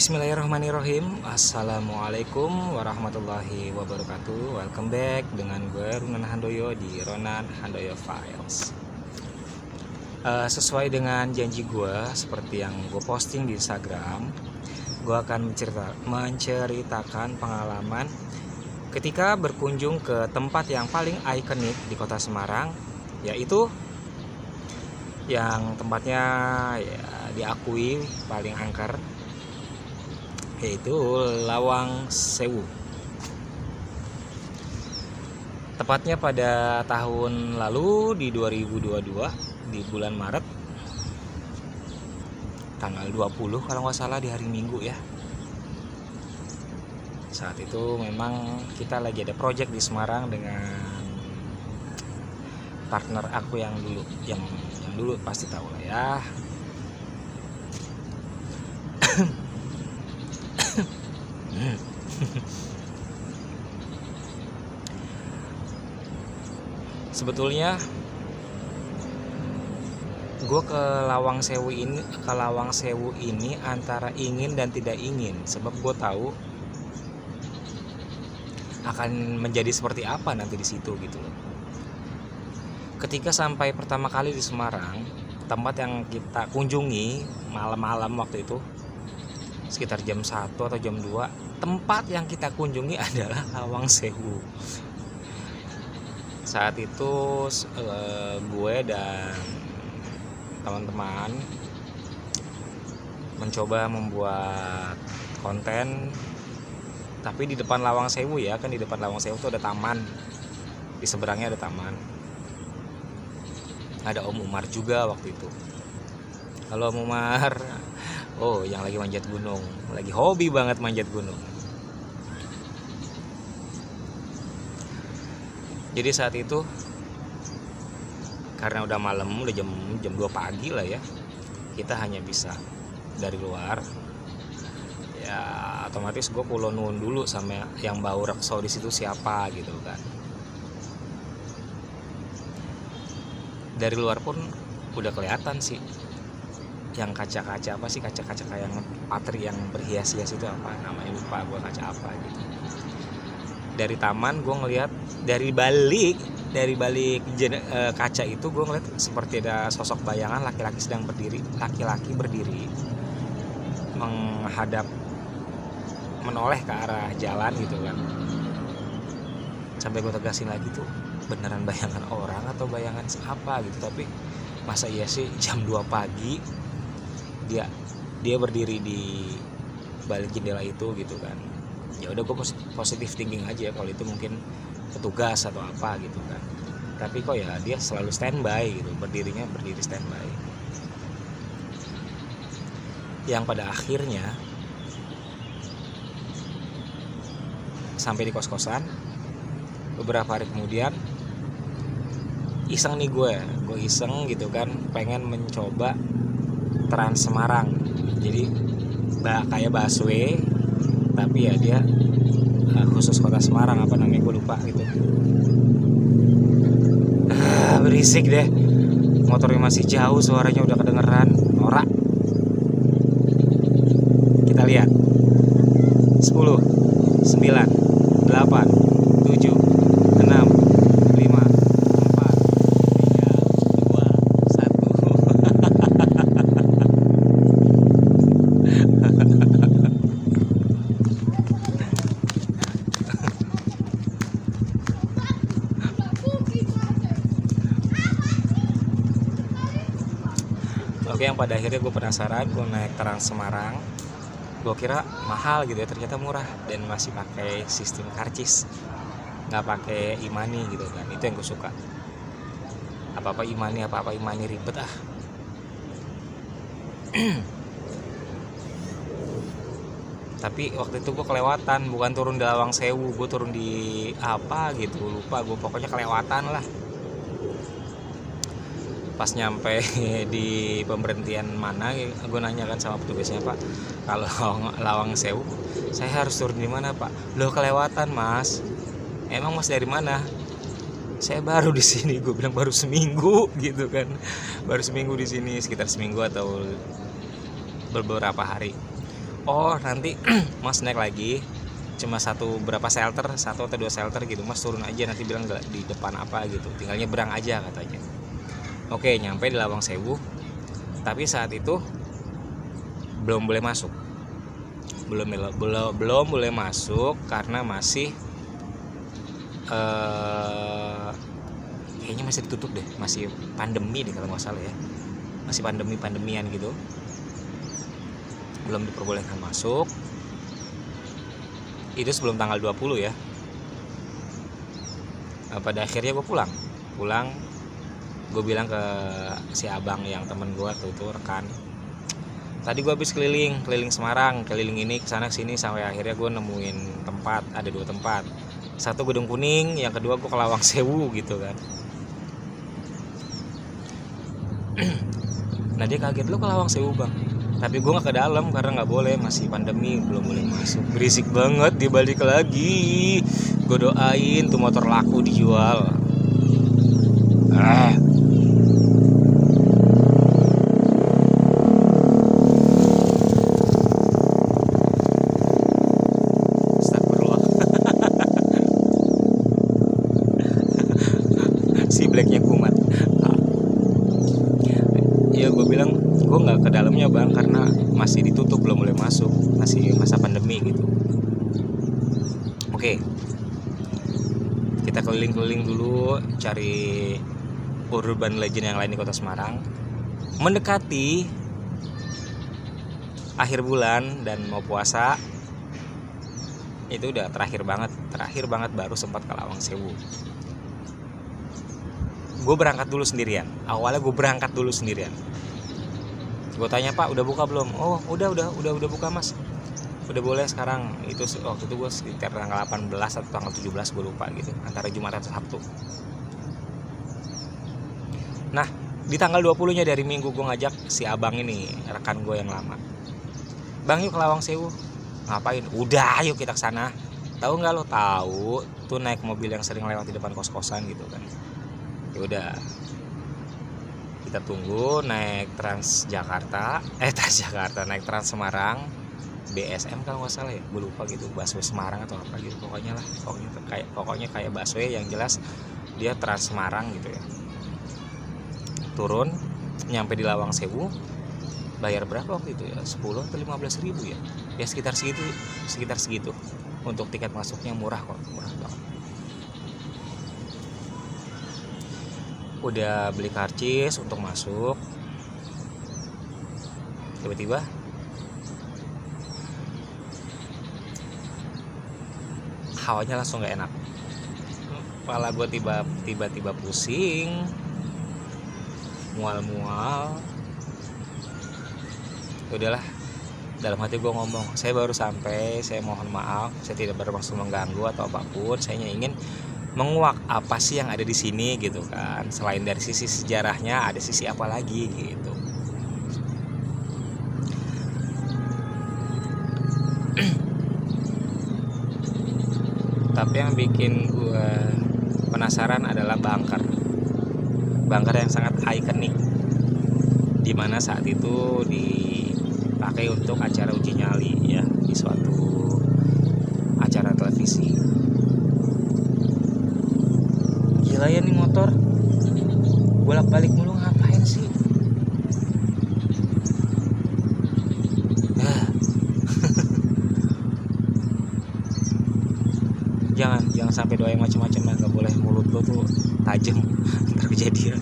Bismillahirrahmanirrahim. Assalamualaikum warahmatullahi wabarakatuh. Welcome back dengan gue Ronan Handoyo di Ronan Handoyo Files. Sesuai dengan janji gue, seperti yang gue posting di Instagram, gue akan menceritakan pengalaman ketika berkunjung ke tempat yang paling ikonik di kota Semarang, yaitu yang tempatnya ya diakui paling angker, yaitu Lawang Sewu. Tepatnya pada tahun lalu di 2022 di bulan Maret tanggal 20 kalau nggak salah, di hari Minggu ya. Saat itu memang kita lagi ada project di Semarang dengan partner aku yang dulu pasti tahu lah ya. Sebetulnya gue ke Lawang Sewu ini antara ingin dan tidak ingin, sebab gue tahu akan menjadi seperti apa nanti di situ gitu loh. Ketika sampai pertama kali di Semarang, tempat yang kita kunjungi malam-malam waktu itu sekitar jam 1 atau jam 2, tempat yang kita kunjungi adalah Lawang Sewu. Saat itu gue dan teman-teman mencoba membuat konten, tapi di depan Lawang Sewu ya, kan di depan Lawang Sewu tuh ada taman, di seberangnya ada taman, ada Om Umar juga waktu itu. Kalau Om Umar, yang lagi manjat gunung, lagi hobi banget manjat gunung. Jadi saat itu karena udah malam, udah jam 2 pagi lah ya, kita hanya bisa dari luar. Ya otomatis gue kulonun dulu sama yang bau rekso di situ siapa gitu kan. Dari luar pun udah kelihatan sih yang kaca-kaca apa sih, kaca-kaca kayak patri yang berhias-hias itu apa namanya, lupa gue, kaca apa gitu. Dari taman gue ngelihat dari balik kaca itu gue ngeliat seperti ada sosok bayangan laki-laki berdiri menoleh ke arah jalan gitu kan. Sampai gue tegasin lagi tuh, beneran bayangan orang atau bayangan apa gitu. Tapi masa iya sih jam 2 pagi dia berdiri di balik jendela itu gitu kan. Ya udah, gue positif thinking aja kalau itu mungkin petugas atau apa gitu kan. Tapi kok ya dia selalu standby gitu, berdiri standby. Yang pada akhirnya sampai di kos-kosan, beberapa hari kemudian iseng nih gue iseng gitu kan, pengen mencoba Trans Semarang. Jadi kayak busway, tapi ya dia khusus kota Semarang, apa namanya gue lupa gitu. Berisik deh, motornya masih jauh, suaranya udah kedengeran, norak. Kita lihat 10, 9, 8, 7, 6, 5, 4, 3, 2, 1. Oke, yang pada akhirnya gue penasaran, gue naik Trans Semarang. Gue kira mahal gitu ya, ternyata murah dan masih pakai sistem karcis, nggak pakai e-money gitu kan. Itu yang gue suka. Apa-apa e-money ribet ah. Tapi waktu itu gue kelewatan, bukan turun di Lawang Sewu, gue turun di apa gitu, lupa gue, pokoknya kelewatan lah. Pas nyampe di pemberhentian mana, gue nanya kan sama petugasnya, Pak, kalau Lawang Sewu saya harus turun di mana Pak? Loh, kelewatan Mas. Emang Mas dari mana? Saya baru di sini. Gue bilang baru seminggu gitu kan, baru seminggu di sini, sekitar seminggu atau beberapa hari. oh nanti Mas naik lagi cuma berapa shelter, 1 atau 2 shelter gitu, Mas turun aja, nanti bilang di depan apa gitu, tinggal nyebrang aja katanya. Oke, nyampe di Lawang Sewu, tapi saat itu belum boleh masuk, belum boleh masuk karena masih kayaknya masih ditutup deh, masih pandemi deh kalau nggak salah ya, masih pandemian gitu, belum diperbolehkan masuk. Itu sebelum tanggal 20 ya. Pada akhirnya gue pulang, gue bilang ke si abang yang temen gue waktu itu, rekan, tadi gue habis keliling Semarang, keliling ini kesana sini, sampai akhirnya gue nemuin tempat, ada 2 tempat, satu Gedung Kuning, yang kedua gue ke Lawang Sewu gitu kan. Nah dia kaget, lu ke Lawang Sewu bang? Tapi gue gak ke dalam karena gak boleh, masih pandemi, belum boleh masuk. Berisik banget, dia balik lagi. Gue doain tuh motor laku dijual. Astagfirullah. Si blacknya kumat. Ya gue bilang gue nggak ke dalamnya bang karena masih ditutup, belum boleh masuk, masih masa pandemi gitu. Oke, kita keliling-keliling dulu cari urban legend yang lain di kota Semarang. Mendekati akhir bulan dan mau puasa, itu udah terakhir banget baru sempat ke Lawang Sewu. Gue berangkat dulu sendirian. Gue tanya, Pak udah buka belum? Oh udah buka mas, udah boleh sekarang. Itu waktu itu gue sekitar tanggal 18 atau tanggal 17 gue lupa gitu, antara Jumat atau Sabtu. Nah di tanggal 20 nya dari Minggu gue ngajak si abang ini, rekan gue yang lama, bang yuk ke Lawang Sewu. Ngapain? Udah yuk kita kesana. Tahu nggak lo? Tahu tuh, naik mobil yang sering lewat di depan kos-kosan gitu kan. Ya udah, kita tunggu naik Transjakarta, naik Trans Semarang, BSM kalau nggak salah ya, gue lupa gitu, busway Semarang atau apa gitu, pokoknya kayak busway, yang jelas dia Trans Semarang gitu ya. Turun, nyampe di Lawang Sewu, bayar berapa waktu itu ya, 10 atau 15 ribu ya, sekitar segitu. Untuk tiket masuknya murah banget. Udah beli karcis untuk masuk, tiba-tiba hawanya langsung gak enak. Kepala gue tiba-tiba pusing, mual. Udahlah, dalam hati gue ngomong, saya baru sampai, saya mohon maaf, saya tidak bermaksud mengganggu atau apapun, saya hanya ingin menguak apa sih yang ada di sini gitu kan. Selain dari sisi sejarahnya, ada sisi apa lagi gitu. Tapi yang bikin gue penasaran adalah bangker yang sangat ikonik, dimana saat itu dipakai untuk acara uji nyali ya, di suatu acara televisi. Gila ya nih motor, bolak-balik mulu, ngapain sih? Jangan sampai doa yang macam-macam lah, nggak boleh, mulut lo tuh tajam ntar kejadian.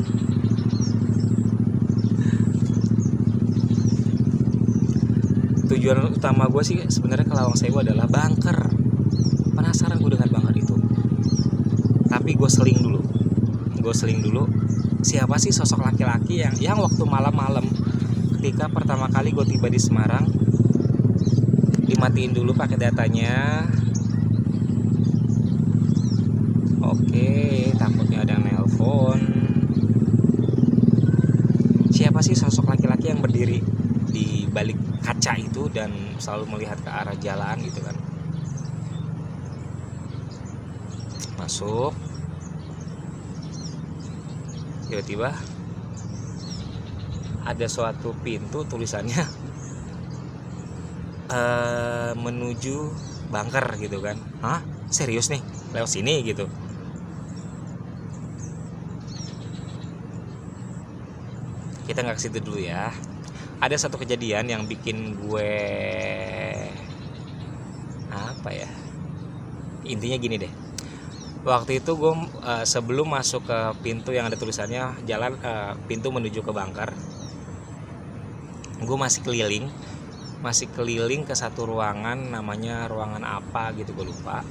Tujuan utama gue sih sebenarnya ke Lawang Sewu adalah bangker. Penasaran gue dengan bangker itu. Tapi gue seling dulu siapa sih sosok laki-laki yang waktu malam-malam ketika pertama kali gue tiba di Semarang, dimatiin dulu pakai datanya. Oke, takutnya ada yang nelpon. Siapa sih sosok laki-laki yang berdiri di balik kaca itu dan selalu melihat ke arah jalan gitu kan. Masuk, tiba-tiba ada suatu pintu, tulisannya menuju bunker gitu kan. Hah, serius nih lewat sini gitu. Kita nggak ke situ dulu ya. Ada satu kejadian yang bikin gue apa ya, intinya gini deh. Waktu itu gue sebelum masuk ke pintu yang ada tulisannya jalan pintu menuju ke bunker, gue masih keliling ke satu ruangan, namanya ruangan apa gitu gue lupa.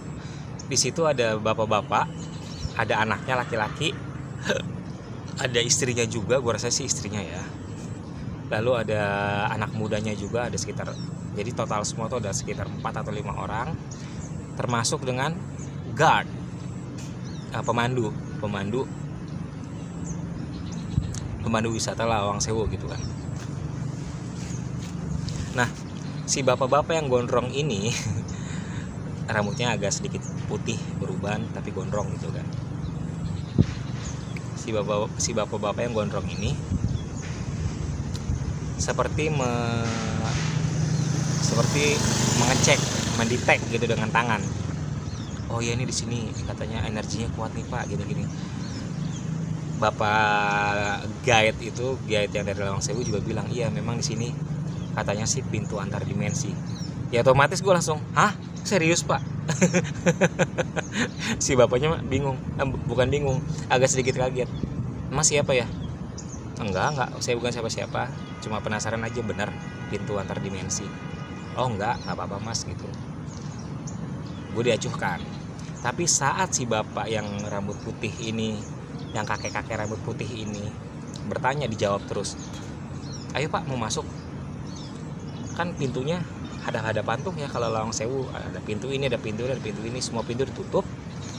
Di situ ada bapak-bapak, ada anaknya laki-laki, ada istrinya juga, gue rasa sih istrinya ya. Lalu ada anak mudanya juga, ada sekitar, jadi total semua tuh ada sekitar 4 atau 5 orang, termasuk dengan guard, pemandu wisata Lawang Sewu gitu kan. Nah, si bapak-bapak yang gondrong ini rambutnya agak sedikit putih beruban tapi gondrong gitu kan. Si bapak-bapak yang gondrong ini seperti mengecek, mendetek gitu dengan tangan. Oh ya, ini di sini katanya energinya kuat nih Pak, gini-gini. Bapak guide yang dari Lawang Sewu juga bilang, iya memang di sini katanya sih pintu antar dimensi. Ya otomatis gue langsung, hah? Serius Pak? Si bapaknya bingung, bukan bingung, agak sedikit kaget. Mas siapa ya? Enggak, saya bukan siapa-siapa, cuma penasaran aja benar pintu antar dimensi. Oh enggak apa-apa Mas gitu. Gue diacuhkan. Tapi saat si bapak yang rambut putih ini, yang kakek-kakek rambut putih ini bertanya, dijawab terus, ayo Pak mau masuk, kan pintunya hadap-hadapan tuh ya kalau Lawang Sewu, ada pintu ini, ada pintu ini, semua pintu ditutup.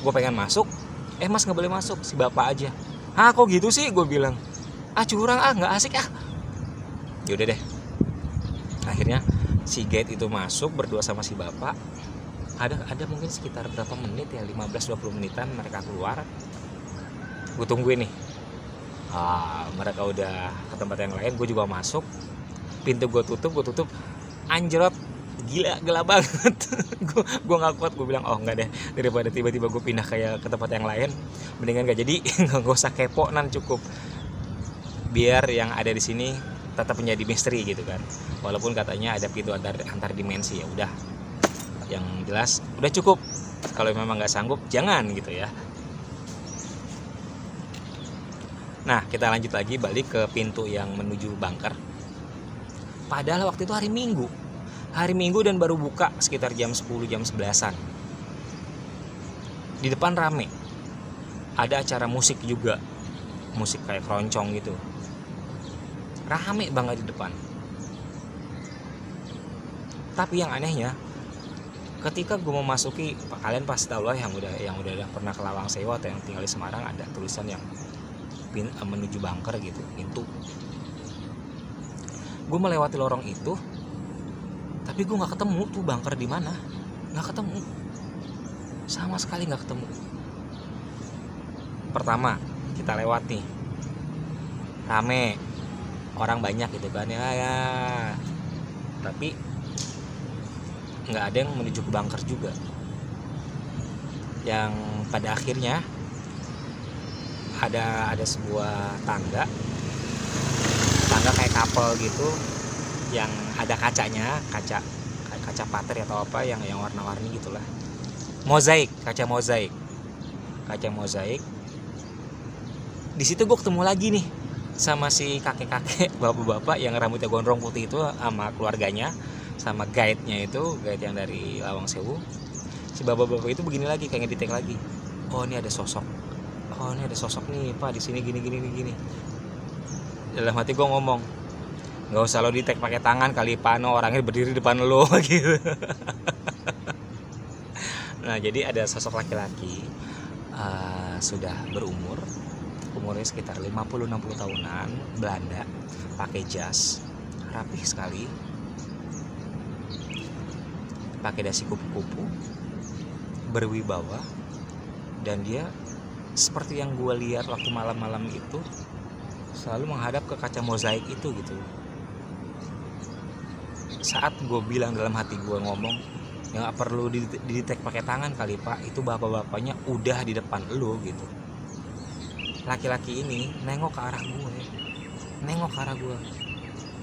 Gue pengen masuk, Mas nggak boleh masuk, si bapak aja. Hah kok gitu sih, gue bilang, curang nggak asik Yaudah deh, akhirnya si guide itu masuk berdua sama si bapak. Ada mungkin sekitar berapa menit ya, 15-20 menitan mereka keluar. Gue tungguin nih, mereka udah ke tempat yang lain, gue juga masuk. Pintu gue tutup, anjrot, gila banget. gue nggak kuat, gue bilang enggak deh, daripada tiba-tiba gue pindah kayak ke tempat yang lain, mendingan gak jadi. Nggak usah kepo, cukup biar yang ada di sini tetap menjadi misteri gitu kan. Walaupun katanya ada pintu antar dimensi, ya udah, yang jelas udah cukup. Kalau memang nggak sanggup jangan gitu ya. Nah, kita lanjut lagi, balik ke pintu yang menuju bunker. Padahal waktu itu hari Minggu dan baru buka sekitar jam 10, jam 11-an. Di depan rame, ada acara musik juga, musik kayak keroncong gitu, rame banget di depan. Tapi yang anehnya, ketika gue mau masuki, kalian pasti tahu lah yang udah pernah ke Lawang Sewu atau yang tinggal di Semarang, ada tulisan yang menuju bunker gitu, pintu. Gue melewati lorong itu, tapi gue nggak ketemu tuh bunker di mana, nggak ketemu, sama sekali nggak ketemu. Pertama kita lewat nih, rame, orang banyak gitu kan ya, tapi nggak ada yang menuju ke bunker juga. Yang pada akhirnya ada sebuah tangga kayak kapal gitu, yang ada kaca pater atau apa yang warna-warni gitulah, kaca mozaik. Di situ gue ketemu lagi nih sama si kakek-kakek, bapak-bapak yang rambutnya gondrong putih itu, sama keluarganya, sama guide-nya itu, guide yang dari Lawang Sewu. Si bapak-bapak itu begini lagi, kayak ngedetek lagi. Oh ini ada sosok nih Pak, di sini gini. Dalam hati gue ngomong, nggak usah lo detek pakai tangan kali Pak, orangnya berdiri depan lo gitu. Nah jadi ada sosok laki-laki, sudah umurnya sekitar 50-60 tahunan, Belanda, pakai jas, rapih sekali, pakai dasi kupu-kupu, berwibawa, dan dia seperti yang gue lihat waktu malam-malam itu, selalu menghadap ke kaca mozaik itu gitu. Saat gue bilang dalam hati gue ngomong, yang gak perlu didetek pakai tangan kali pak, itu bapak-bapaknya udah di depan lo gitu. Laki-laki ini nengok ke arah gue,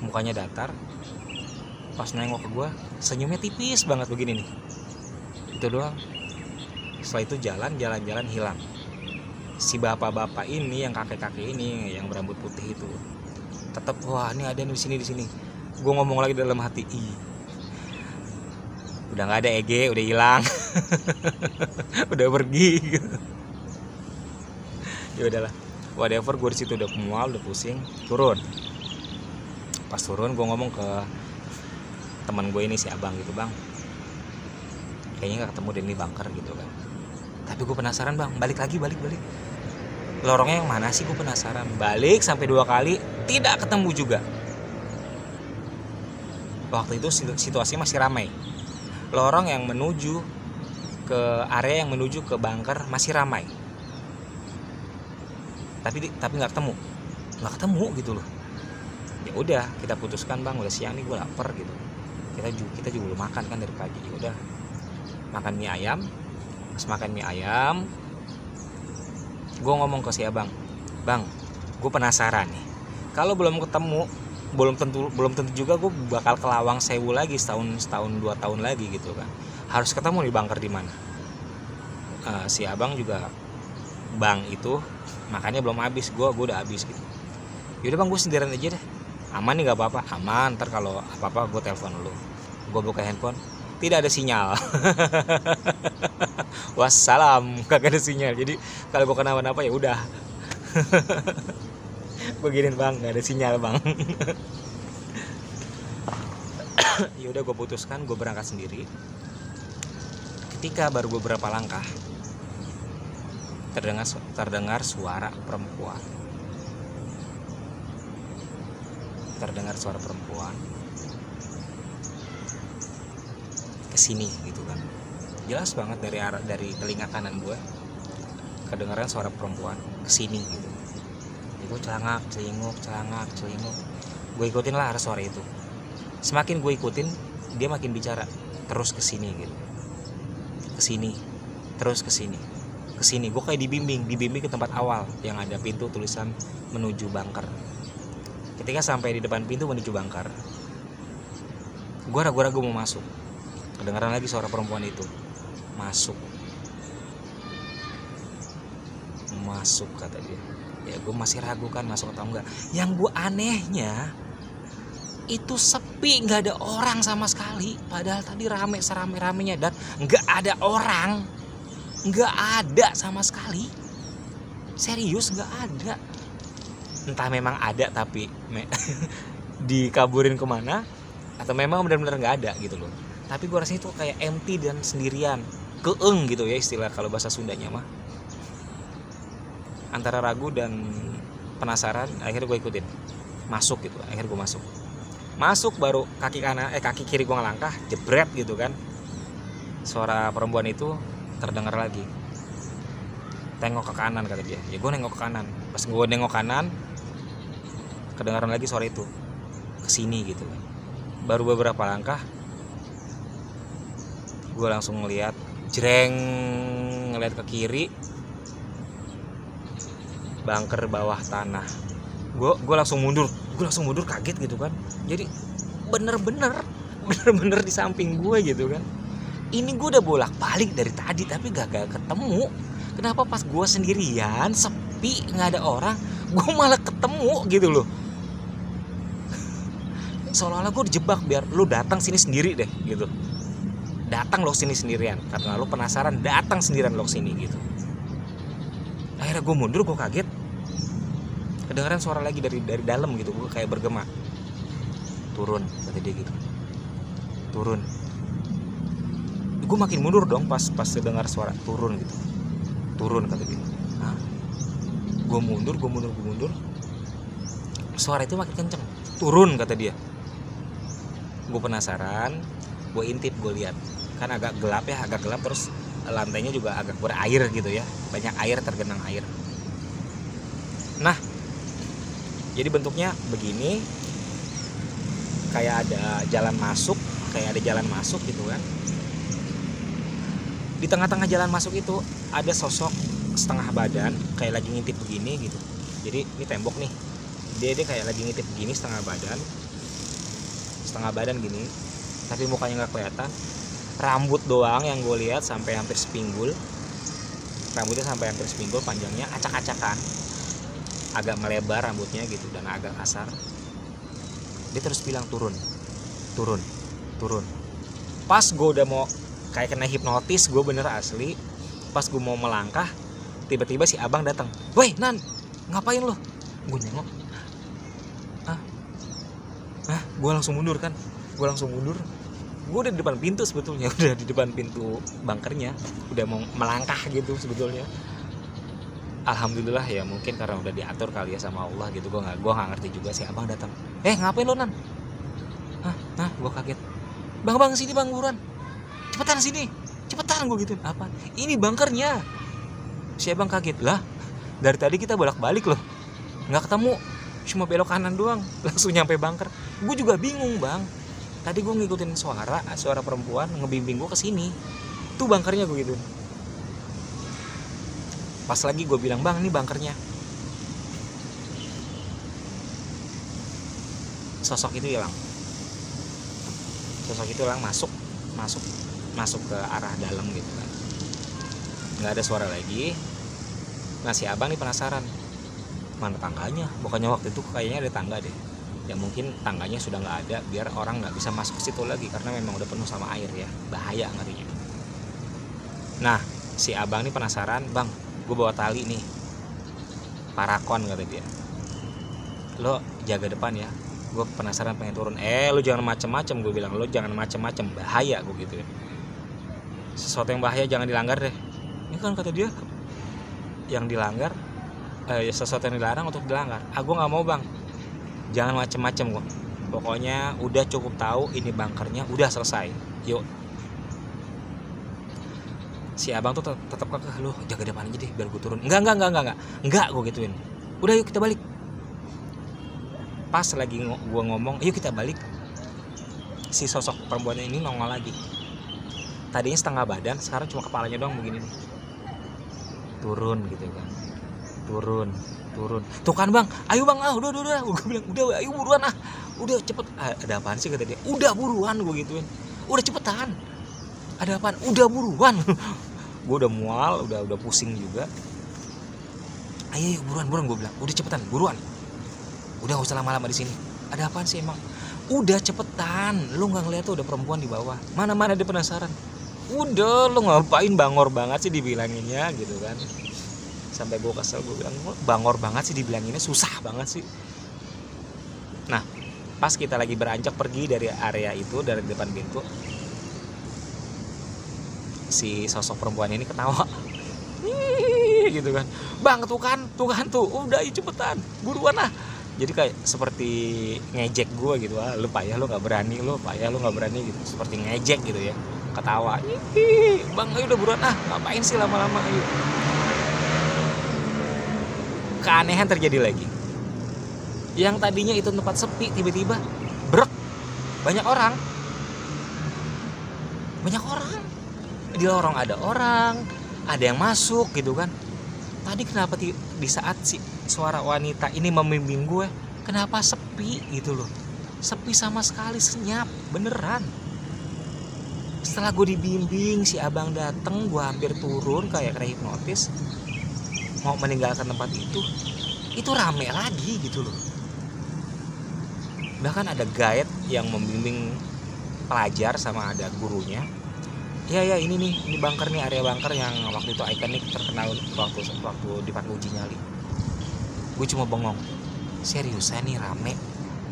mukanya datar. Pas nengok ke gue, senyumnya tipis banget begini nih, itu doang. Setelah itu jalan hilang. Si bapak-bapak ini, yang kakek-kakek ini, yang berambut putih itu tetap, wah ini ada di sini. Gue ngomong lagi dalam hati, udah nggak ada EG, udah hilang. Udah pergi gitu. Ya udahlah, whatever, gue di situ udah mual, udah pusing, turun. Pas turun gue ngomong ke teman gue ini, si abang gitu, bang kayaknya nggak ketemu Denny bunker gitu kan, tapi gue penasaran bang, balik lorongnya yang mana sih, gue penasaran. Balik sampai 2 kali tidak ketemu juga. Waktu itu situasinya masih ramai, lorong yang menuju ke area yang menuju ke bunker masih ramai, tapi nggak ketemu gitu loh. Ya udah, kita putuskan, bang udah siang nih, gue lapar gitu, kita juga belum makan kan dari pagi. Ya udah, makan mie ayam. Pas makan mie ayam, gue ngomong ke si abang, bang gue penasaran nih, kalau belum ketemu, belum tentu juga gue bakal ke Lawang Sewu lagi setahun 2 tahun lagi gitu kan, harus ketemu nih bunker di mana. Si abang juga, bang itu makannya belum habis, gue udah habis gitu. Yaudah bang, gue sendirian aja deh, aman nih, nggak apa-apa, aman. Ntar kalau apa-apa gue telepon lu. Gue buka handphone, tidak ada sinyal. Wassalam, kagak ada sinyal. Jadi kalau gue kenapa-napa ya udah. Gue giniin, bang nggak ada sinyal bang. Ya udah, gue putuskan gue berangkat sendiri. Ketika baru beberapa langkah, terdengar suara perempuan. Kesini gitu kan, jelas banget dari telinga kanan gue kedengaran suara perempuan kesini gitu. Ya gue celangak celinguk, gue ikutin lah arah suara itu. Semakin gue ikutin, dia makin bicara, terus kesini gitu, kesini. Gue kayak dibimbing ke tempat awal yang ada pintu tulisan menuju bunker. Ketika sampai di depan pintu menuju bunker, gue ragu-ragu mau masuk. Kedengaran lagi suara perempuan itu, masuk kata dia. Ya gue masih ragu kan, masuk atau enggak. Yang gue anehnya, itu sepi, nggak ada orang sama sekali. Padahal tadi serame-ramenya, dan nggak ada orang, nggak ada sama sekali. Serius nggak ada. Entah memang ada tapi dikaburin kemana, atau memang benar-benar nggak ada gitu loh. Tapi gue rasanya itu kayak empty dan sendirian, keeng gitu ya istilah kalau bahasa Sundanya mah. Antara ragu dan penasaran, akhirnya gue ikutin masuk gitu. Akhirnya gue masuk baru kaki kiri gue ngelangkah, jebret gitu kan, suara perempuan itu terdengar lagi. Tengok ke kanan kata dia. Ya gue nengok ke kanan. Pas gue nengok kanan, kedengaran lagi suara itu kesini gitu kan. Baru beberapa langkah, gue langsung ngeliat ke kiri, bunker bawah tanah. Gue langsung mundur kaget gitu kan. Jadi bener-bener di samping gue gitu kan. Ini gue udah bolak-balik dari tadi tapi gak ketemu. Kenapa pas gue sendirian, sepi, nggak ada orang, gue malah ketemu gitu loh. Seolah-olah gue dijebak, biar lu datang sini sendiri deh gitu. Datang lo sini sendirian, karena lo penasaran, datang sendirian lo sini gitu. Akhirnya gue mundur, gue kaget. Kedengaran suara lagi dari dalam gitu, gue kayak bergema. Turun, kata dia gitu. Turun. Gue makin mundur dong pas dengar suara turun gitu. Turun kata dia. Nah, gue mundur. Suara itu makin kenceng. Turun kata dia. Gue penasaran, gue intip, gue lihat. Kan agak gelap terus lantainya juga agak berair gitu ya. Banyak air, tergenang air. Nah, jadi bentuknya begini. kayak ada jalan masuk gitu kan. Di tengah-tengah jalan masuk itu ada sosok setengah badan kayak lagi ngintip begini gitu. Jadi ini tembok nih, dia kayak lagi ngintip begini setengah badan gini, tapi mukanya nggak kelihatan. Rambut doang yang gue lihat sampai hampir sepinggul, panjangnya acak-acakan, agak melebar rambutnya gitu dan agak kasar. Dia terus bilang turun. Pas gue udah mau kayak kena hipnotis, gue bener asli. Pas gue mau melangkah, tiba-tiba si abang datang. Woi Nan, ngapain lo? Gue nengok. Gue langsung mundur. Gue udah di depan pintu sebetulnya, udah di depan pintu bunkernya, udah mau melangkah gitu sebetulnya. Alhamdulillah ya, mungkin karena udah diatur kali ya sama Allah gitu. Gue nggak ngerti juga, si abang datang. Ngapain lo Nan? Gue kaget. Bang sini bang, buruan, cepetan sini, cepetan, gue gituin. Apa? Ini bunkernya. Si abang kaget, lah dari tadi kita bolak-balik loh, nggak ketemu, cuma belok kanan doang, langsung nyampe bunker. Gue juga bingung bang, tadi gue ngikutin suara perempuan ngebimbing gue ke sini, tuh bunkernya, gue gituin. Pas lagi gue bilang, bang ini bunkernya, sosok itu hilang, masuk ke arah dalam gitu kan. Nggak ada suara lagi. Nah si abang nih penasaran, mana tangganya? Bukannya waktu itu kayaknya ada tangga deh. Ya mungkin tangganya sudah nggak ada, biar orang nggak bisa masuk ke situ lagi karena memang udah penuh sama air ya, bahaya ngerinya. Nah si abang nih penasaran, bang gue bawa tali nih, parakon kata dia, lo jaga depan ya, gue penasaran pengen turun. Lo jangan macem-macem, gue bilang, lo jangan macem-macem, bahaya, gue gitu. Sesuatu yang bahaya jangan dilanggar deh. Ini kan kata dia, yang dilanggar, sesuatu yang dilarang untuk dilanggar. Gue nggak mau bang, jangan macem-macem kok. Pokoknya udah cukup tahu ini bunkernya, udah selesai. Yuk. Si abang tuh tetap kekeh, lo jaga depan aja deh biar gue turun. Enggak, gue gituin. Udah yuk kita balik. Pas lagi gue ngomong, yuk kita balik, si sosok perempuan ini nongol lagi. Tadinya setengah badan, sekarang cuma kepalanya doang begini nih. Turun gitu kan. Turun. Tuh kan bang, ayo bang, udah. Gue bilang, udah, ayo buruan udah cepet. Ada apaan sih kata dia? Udah buruan, gue gituin. Udah cepetan. Ada apaan? Udah buruan. Gue udah mual, udah pusing juga. Ayo buruan, gue bilang. Udah cepetan, buruan. Udah gak usah lama-lama di sini. Ada apaan sih emang? Udah cepetan. Lu nggak ngeliat tuh ada perempuan di bawah. Mana dia penasaran. Udah, lu ngapain bangor banget sih dibilanginnya gitu kan. Sampai gue kesel, gue bilang, bangor banget sih dibilanginnya, susah banget sih. Nah pas kita lagi beranjak pergi dari area itu, dari depan pintu, si sosok perempuan ini ketawa gitu kan. Bang tuh kan udah ayo cepetan, buruan lah. Jadi kayak seperti ngejek gue gitu, lu payah lu nggak berani gitu, seperti ngejek gitu ya, ketawa. Bang ayo udah buruan ngapain sih lama-lama, ayo. Keanehan terjadi lagi. Yang tadinya itu tempat sepi, tiba-tiba brek, banyak orang. Di lorong ada orang, ada yang masuk gitu kan. Tadi kenapa di saat si suara wanita ini membimbing gue, kenapa sepi gitu loh? Sepi sama sekali, senyap beneran. Setelah gue dibimbing, si abang dateng, gue hampir turun kayak kena hipnotis, mau meninggalkan tempat itu rame lagi gitu loh. Bahkan ada guide yang membimbing pelajar sama ada gurunya. Ya ini bunker nih, area bunker yang waktu itu ikonik terkenal waktu dipakai uji nyali. Gue cuma bengong, seriusan nih rame,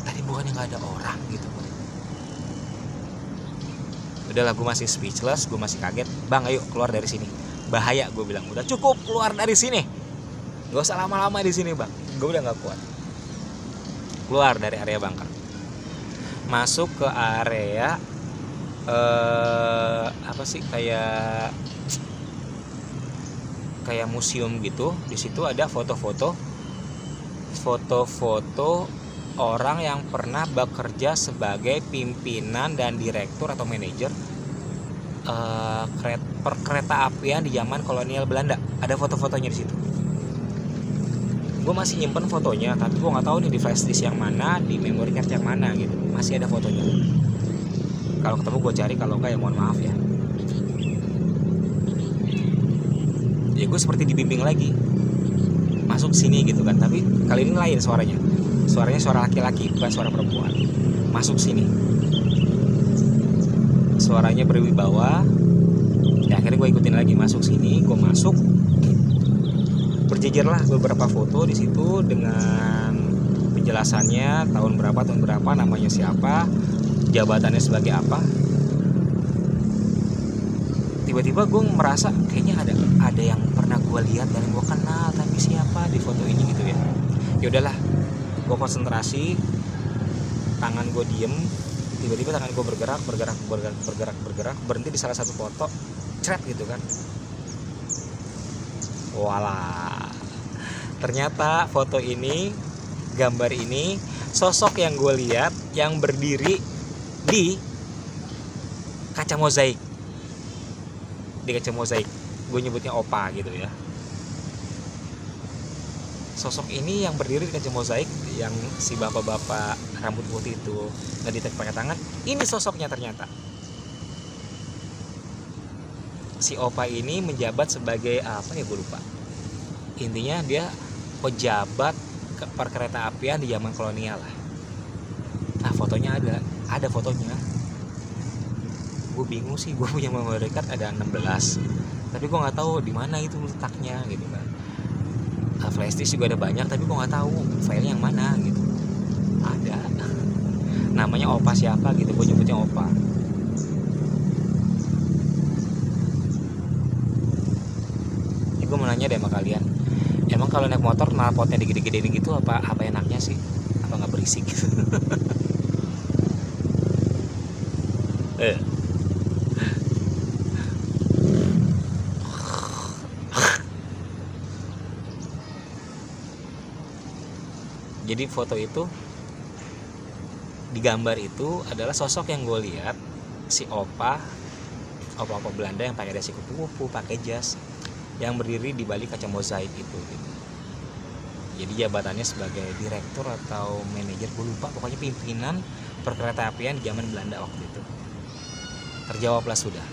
tadi bukannya nggak ada orang gitu. Udahlah, gue masih speechless, gue masih kaget. Bang ayo keluar dari sini, bahaya, gue bilang. Udah cukup, keluar dari sini, gak usah lama-lama di sini bang. Gue udah nggak kuat. Keluar dari area bunker, masuk ke area apa sih, kayak museum gitu. Di situ ada foto-foto orang yang pernah bekerja sebagai pimpinan dan direktur atau manajer perkereta apian di zaman kolonial Belanda. Ada foto-fotonya di situ. Gue masih nyimpen fotonya, tapi gue nggak tahu nih di flash disk yang mana, di memory card yang mana gitu. Masih ada fotonya. Kalau ketemu gue cari, kalau enggak ya mohon maaf ya. Ya gue seperti dibimbing lagi, masuk sini gitu kan. Tapi kali ini lain suaranya. Suaranya suara laki-laki, bukan suara perempuan. Masuk sini. Suaranya berwibawa. Ya akhirnya gue ikutin lagi, masuk sini. Gue masuk. Berjejerlah beberapa foto di situ dengan penjelasannya tahun berapa, namanya siapa, jabatannya sebagai apa. Tiba-tiba gue merasa kayaknya ada yang pernah gue lihat dan gue kenal, tapi siapa di foto ini gitu ya. Ya udahlah, gue konsentrasi, tangan gue diem, tiba-tiba tangan gue bergerak, berhenti di salah satu foto, cret gitu kan. Walah, ternyata foto ini, gambar ini, sosok yang gue lihat yang berdiri di kaca mozaik. Di kaca mozaik, gue nyebutnya opa gitu ya. Sosok ini yang berdiri di kaca mozaik, yang si bapak-bapak rambut putih itu ngedetek pakai tangan, ini sosoknya ternyata. Si opa ini menjabat sebagai apa ya, gue lupa. Intinya dia pejabat perkereta apian di zaman kolonial lah. Nah fotonya ada fotonya. Gue bingung sih, gue punya memory card ada 16, tapi gue nggak tahu di mana itu letaknya gitu kan. Flash disk juga ada banyak, tapi gue nggak tahu file yang mana gitu. Ada namanya opa siapa gitu, gue nyebutnya opa. Gue mau nanya deh sama kalian, emang kalau naik motor knalpotnya digede-gedein gitu apa enaknya sih? Apa nggak berisik gitu? Jadi foto itu, di gambar itu adalah sosok yang gue lihat, si opa Belanda yang pakai dasi kupu-kupu, pakai jas, yang berdiri di balik kaca mozaik itu gitu. Jadi jabatannya sebagai direktur atau manajer, gue lupa, pokoknya pimpinan perkereta apian zaman Belanda waktu itu. Terjawablah sudah,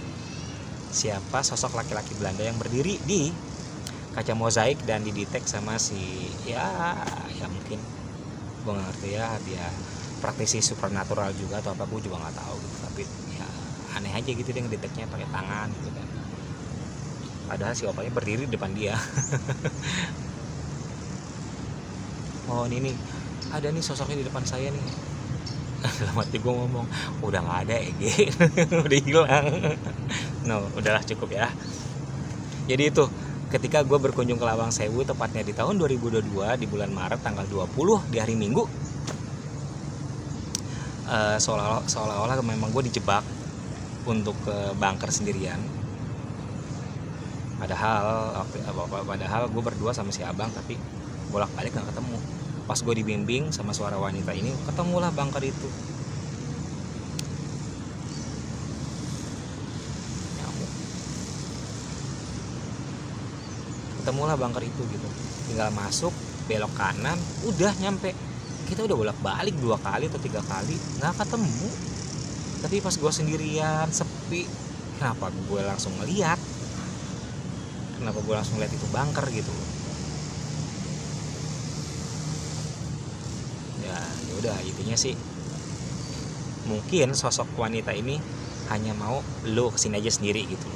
siapa sosok laki-laki Belanda yang berdiri di kaca mozaik dan didetek sama si ya mungkin gue nggak ngerti ya, dia praktisi supernatural juga atau apa, gue juga nggak tahu gitu. Tapi ya aneh aja gitu, dia ngedeteknya pakai tangan gitu kan. Padahal si opanya berdiri di depan dia. Oh ini nih, ada nih sosoknya di depan saya nih. Dalam hati gue ngomong, udah nggak ada Ege. Udah hilang. No, udahlah cukup ya. Jadi itu, ketika gue berkunjung ke Lawang Sewu, tepatnya di tahun 2022 di bulan Maret tanggal 20 di hari Minggu, seolah-olah memang gue dijebak untuk ke bunker sendirian. Padahal gue berdua sama si abang, tapi bolak-balik gak ketemu. Pas gue dibimbing sama suara wanita ini, ketemulah bunker itu. Ketemulah bunker itu gitu. Tinggal masuk, belok kanan, udah nyampe. Kita udah bolak-balik 2 kali atau 3 kali, gak ketemu. Tapi pas gue sendirian, sepi, kenapa gue langsung ngeliat? Kenapa gue langsung lihat itu bunker gitu? Ya udah, intinya sih mungkin sosok wanita ini hanya mau lo kesini aja sendiri gitu,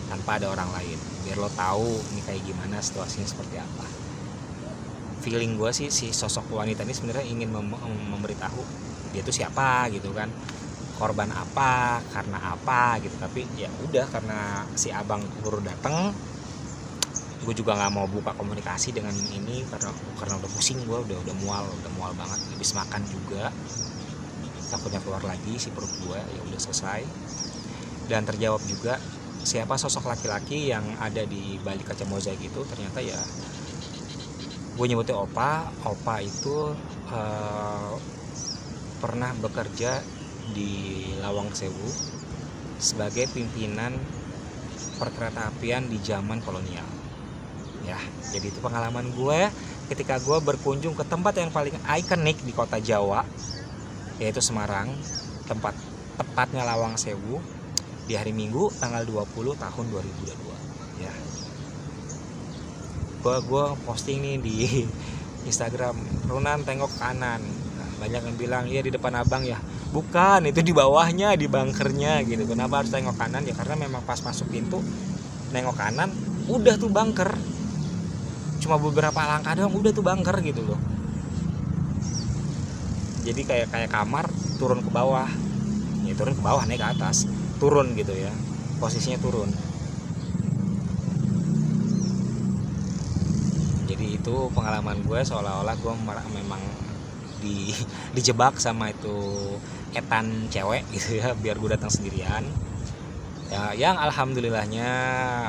tanpa ada orang lain, biar lo tahu ini kayak gimana, situasinya seperti apa. Feeling gue sih si sosok wanita ini sebenarnya ingin memberitahu dia itu siapa gitu kan, korban apa, karena apa gitu. Tapi ya udah, karena si abang baru dateng, gue juga nggak mau buka komunikasi dengan ini karena udah pusing, gue udah mual banget. Habis makan juga takutnya keluar lagi si perut gue. Ya udah selesai, dan terjawab juga siapa sosok laki-laki yang ada di balik kaca mozaik itu. Ternyata ya gue nyebutnya opa itu eh, pernah bekerja di Lawang Sewu sebagai pimpinan perkeretaapian di zaman kolonial. Ya, jadi itu pengalaman gue ketika gue berkunjung ke tempat yang paling ikonik di kota Jawa, yaitu Semarang, tempat tepatnya Lawang Sewu, di hari Minggu tanggal 20 tahun 2022. Ya, gue posting nih di Instagram, Runan tengok kanan. Nah, banyak yang bilang iya di depan abang ya, bukan, itu di bawahnya, di bunkernya gitu. Kenapa harus tengok kanan? Ya karena memang pas masuk pintu nengok kanan udah tuh bunker, cuma beberapa langkah doang udah tuh bunker gitu loh. Jadi kayak kamar turun ke bawah, ya turun ke bawah naik ke atas, turun gitu ya, posisinya turun. Jadi itu pengalaman gue, seolah-olah gue memang dijebak sama itu etan cewek gitu ya, biar gue datang sendirian. Ya, yang alhamdulillahnya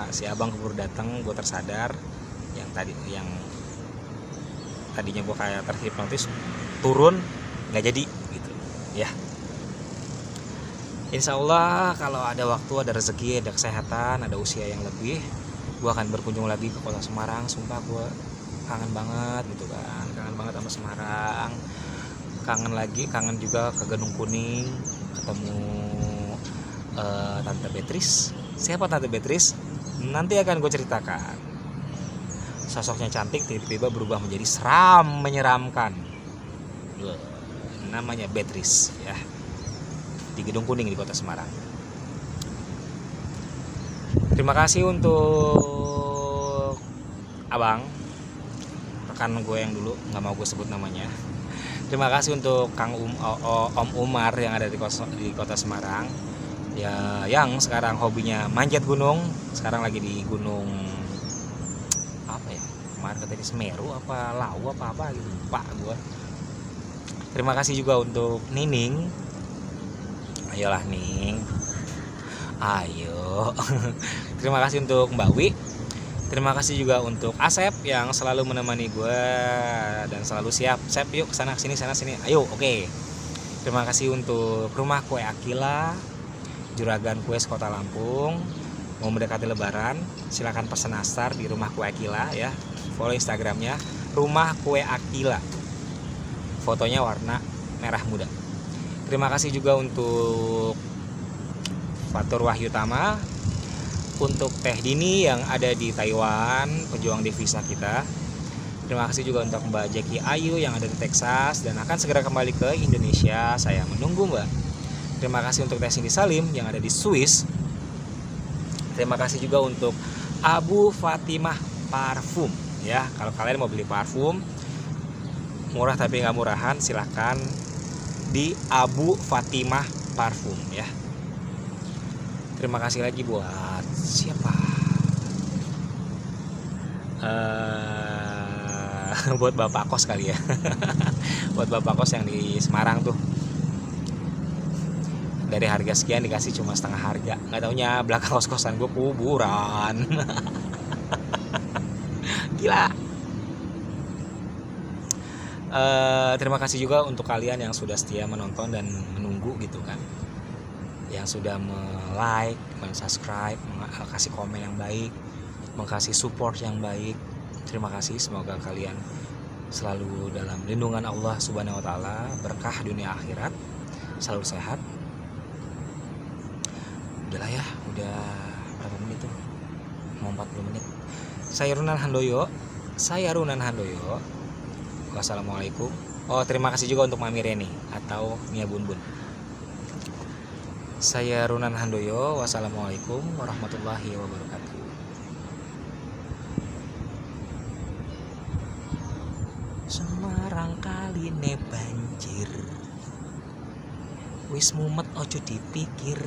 si abang keburu datang, gue tersadar. Yang tadinya gue kayak terhipnotis, turun nggak jadi gitu ya. Insya Allah kalau ada waktu, ada rezeki, ada kesehatan, ada usia yang lebih, gue akan berkunjung lagi ke kota Semarang. Sumpah gue kangen banget gitu kan, kangen banget sama Semarang, kangen juga ke Gedung Kuning, ketemu Tante Beatrice. Siapa Tante Beatrice? Nanti akan gue ceritakan. Sosoknya cantik, tiba-tiba berubah menjadi seram, menyeramkan. Namanya Beatrice ya, di Gedung Kuning di kota Semarang. Terima kasih untuk abang, rekan gue yang dulu, nggak mau gue sebut namanya. Terima kasih untuk Kang Om Umar yang ada di kota Semarang ya, yang sekarang hobinya manjat gunung. Sekarang lagi di gunung apa ya, kemarin katanya Semeru apa Lawu apa gitu, lupa gue. Terima kasih juga untuk Nining. Ayolah Ning, ayo. Terima kasih untuk Mbak Wi. Terima kasih juga untuk Asep yang selalu menemani gue dan selalu siap. Sep, yuk kesana sini, sana sini. Ayo, oke. Terima kasih untuk Rumah Kue Akila, Juragan Kue Kota Lampung. Mau mendekati Lebaran, silakan pesan nastar di Rumah Kue Akila ya. Follow Instagramnya Rumah Kue Akila. Fotonya warna merah muda. Terima kasih juga untuk Fatur Wahyutama, untuk Teh Dini yang ada di Taiwan, pejuang devisa kita. Terima kasih juga untuk Mbak Jackie Ayu yang ada di Texas dan akan segera kembali ke Indonesia. Saya menunggu Mbak. Terima kasih untuk Teh Cindy Salim yang ada di Swiss. Terima kasih juga untuk Abu Fatimah Parfum ya. Kalau kalian mau beli parfum murah tapi nggak murahan, silahkan di Abu Fatimah Parfum ya. Terima kasih lagi buat siapa? Buat Bapak Kos kali ya. Buat Bapak Kos yang di Semarang tuh. Dari harga sekian dikasih cuma setengah harga. Nggak taunya belakang kos-kosan gue kuburan. Gila. Terima kasih juga untuk kalian yang sudah setia menonton dan menunggu gitu kan, yang sudah like, subscribe, kasih komen yang baik, mengkasih support yang baik. Terima kasih, semoga kalian selalu dalam lindungan Allah Subhanahu wa taala, berkah dunia akhirat, selalu sehat. Udahlah ya, udah berapa menit tuh? Mau 40 menit. Saya Runan Handoyo. Wassalamualaikum. Oh, terima kasih juga untuk Mami Reni atau Mia Bun. Saya Runan Handoyo. Wassalamualaikum warahmatullahi wabarakatuh. Semarang kaline banjir, wis mumet ojo dipikir.